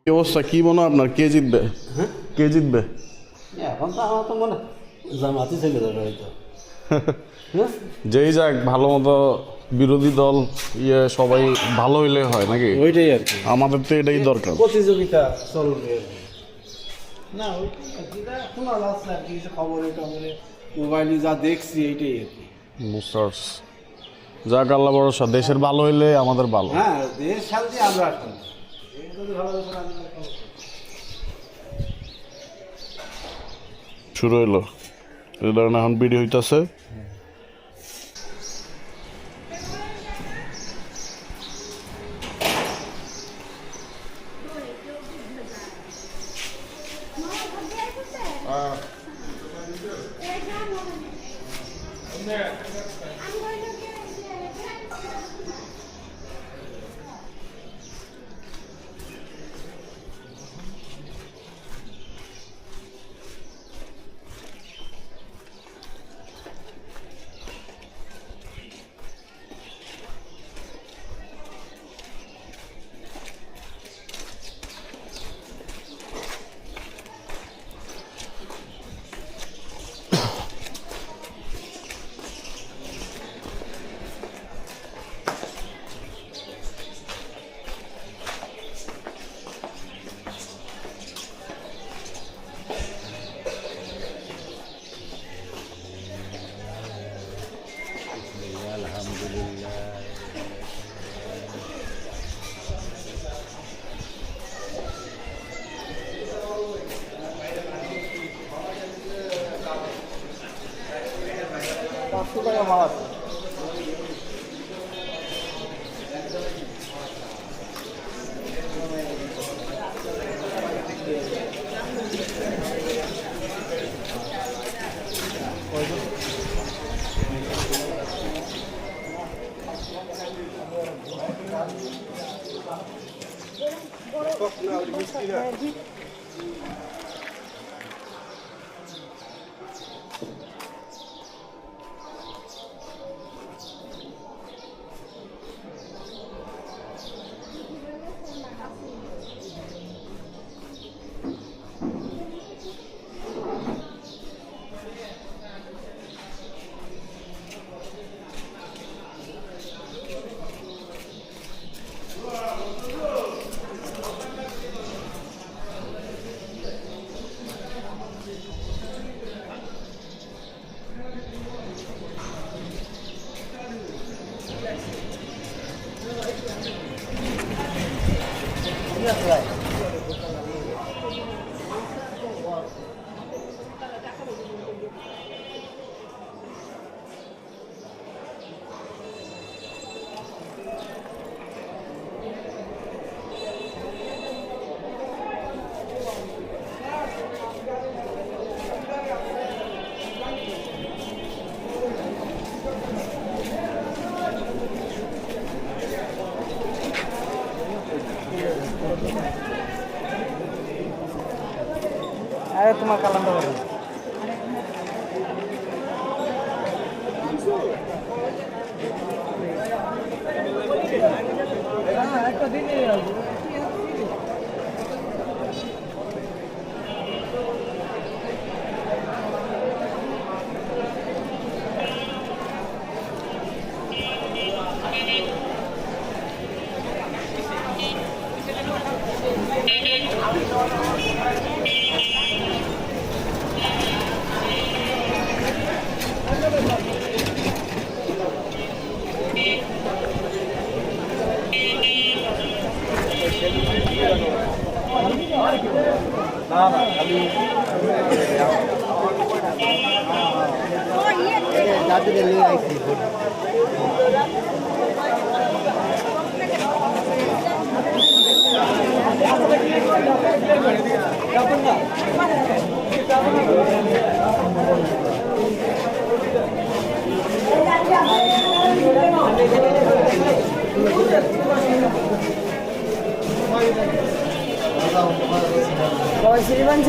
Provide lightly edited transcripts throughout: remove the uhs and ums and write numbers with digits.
কি অবস্থা, কি মনে হয় আপনার কে জিতবে? হ্যাঁ কে জিতবে? এখন তো আমার তো মনে জামাতি ছেলে যাবে হয়তো। হ্যাঁ যেই যাক ভালো মতো বিরোধী দল সবাই ভালো হইলে হয় নাকি? ওইটাই আর কি, আমাদের তো এটাই দরকার। প্রতিযোগিতা চলবে আর কি। না ওইটাই আর কি, শোনা যাচ্ছে আর কি, খবরে টবরে মোবাইলে যা দেখছি এইটাই আর কি। বুঝতে পারছি। যাক আল্লাহ ভরসা, দেশের ভালো হইলে আমাদের ভালো। হ্যাঁ দেশ শান্তি, আমরা শান্তি। এই যদি ভালো করে আমরা শুরু হইলো, এই ধরেন এখন বিডি হইতাছে। আরে তোমার কালামটা বলো। একটা দিনে জাতিদের নিয়ে আইসি শ্রীমান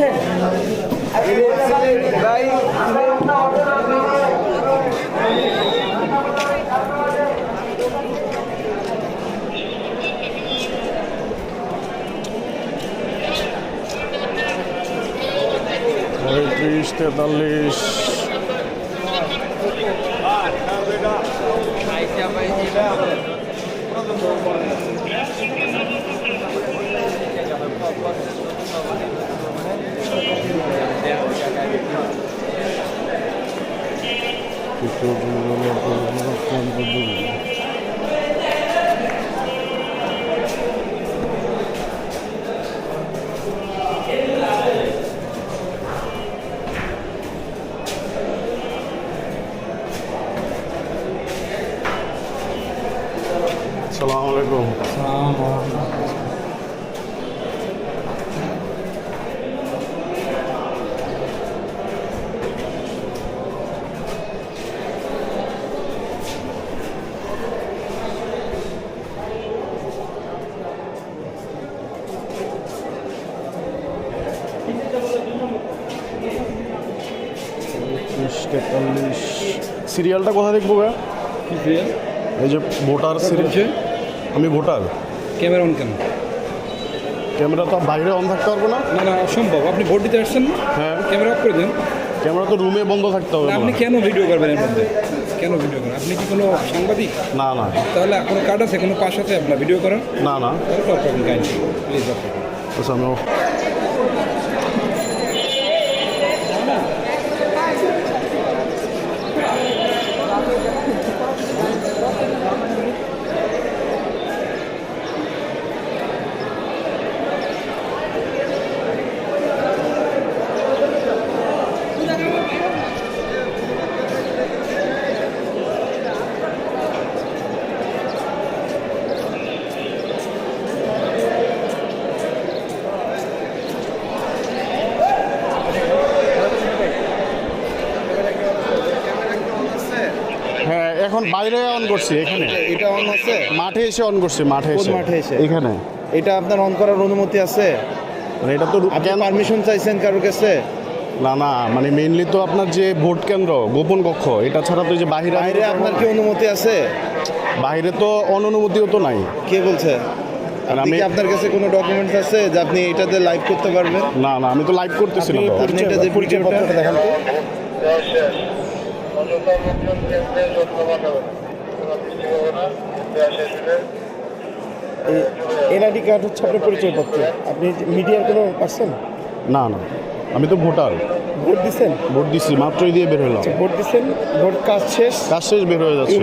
43 আসসালামু আলাইকুম। সিরিয়ালটা কোথা দেখবো ভাইয়া? এই যে ভোটার সিরিয়াল। আমি ভোটার। ক্যামেরা অন কেন? ক্যামেরা তো বাইরে অন থাকতে পারবো না। না না অসম্ভব, আপনি ভোট দিতে আসছেন না? হ্যাঁ, ক্যামেরা অফ করে দেন। ক্যামেরা তো রুমে বন্ধ থাকতে হবে। না, আপনি কেন ভিডিও করবেন এর মধ্যে? কেন ভিডিও করেন? আপনি কি কোনো সাংবাদিক? না না তাহলে কোনো কার্ড আছে, কোনো পাস আছে আপনার ভিডিও করার? না না। তাহলে তো আপনার গাইড প্লিজ আপনার। আচ্ছা আমি হ্যাঁ এখন বাইরে অন করছি। এখানে এটা অন আছে? মাঠে এসে অন করছি। মাঠে কোন এসে? মাঠে এসে? এখানে। এটা আপনার অন করার অনুমতি আছে? মানে এটা তো আপনি পারমিশন চাইছেন কারোর কাছে? না না, মানে মেইনলি তো আপনার যে ভোট কেন্দ্র গোপন কক্ষ, এটা ছাড়া তো যে বাইরে বাইরে আপনার কি অনুমতি আছে? বাইরে তো অনুমতিও তো নাই। কে বলছে? আপনি কি আপনার কাছে কোনো ডকুমেন্টস আছে যে আপনি এটাতে লাইভ করতে পারবেন? না না, আমি তো লাইভ করতেছি না। তো আপনি এটা যে পরিচয়পত্রটা দেখান তো। এনআইডি কার্ড হচ্ছে আপনার পরিচয়পত্র। আপনি মিডিয়ার কোনো পার্সন? না না, আমি তো ভোটার। ভোট দিচ্ছেন? ভোট দিচ্ছি, মাত্রই দিয়ে বের হলাম। ভোট দিচ্ছেন, ভোট কাজ শেষ, কাজ শেষ, বের হয়ে যাচ্ছে।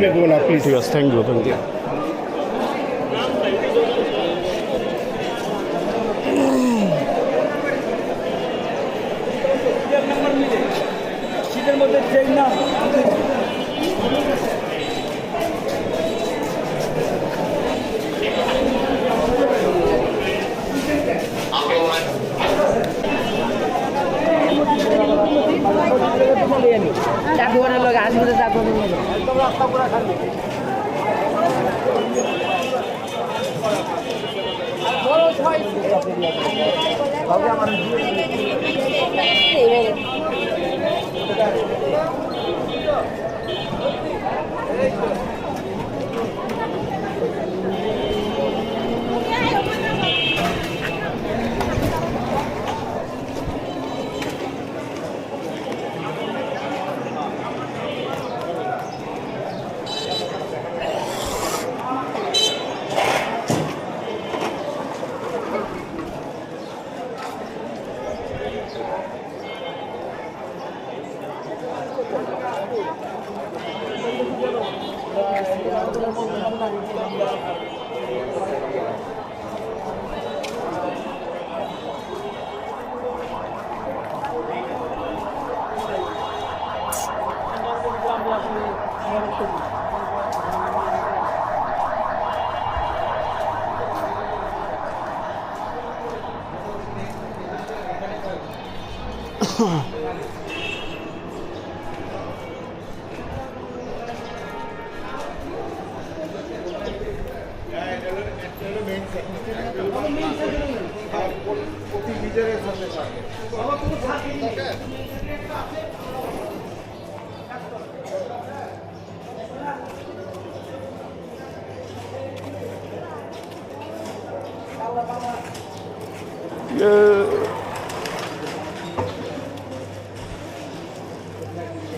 প্লিজ। ঠিক আছে, থ্যাংক ইউ থ্যাংক ইউ। শীতের মধ্যে ট্রেন না চাকুয়ানের লোক আসবে, চাকুয়ানের লোক একদম রাস্তা পুরা খালি।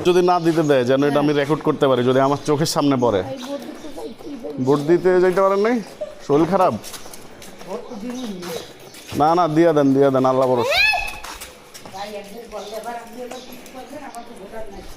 যদি না দিতে দেয় যেন এটা আমি রেকর্ড করতে পারি যদি আমার চোখের সামনে পড়ে। ভোট দিতে যাইতে পারেন নাই? শরীর খারাপ? না না, দিয়ে দেন আল্লাহ ভরসা।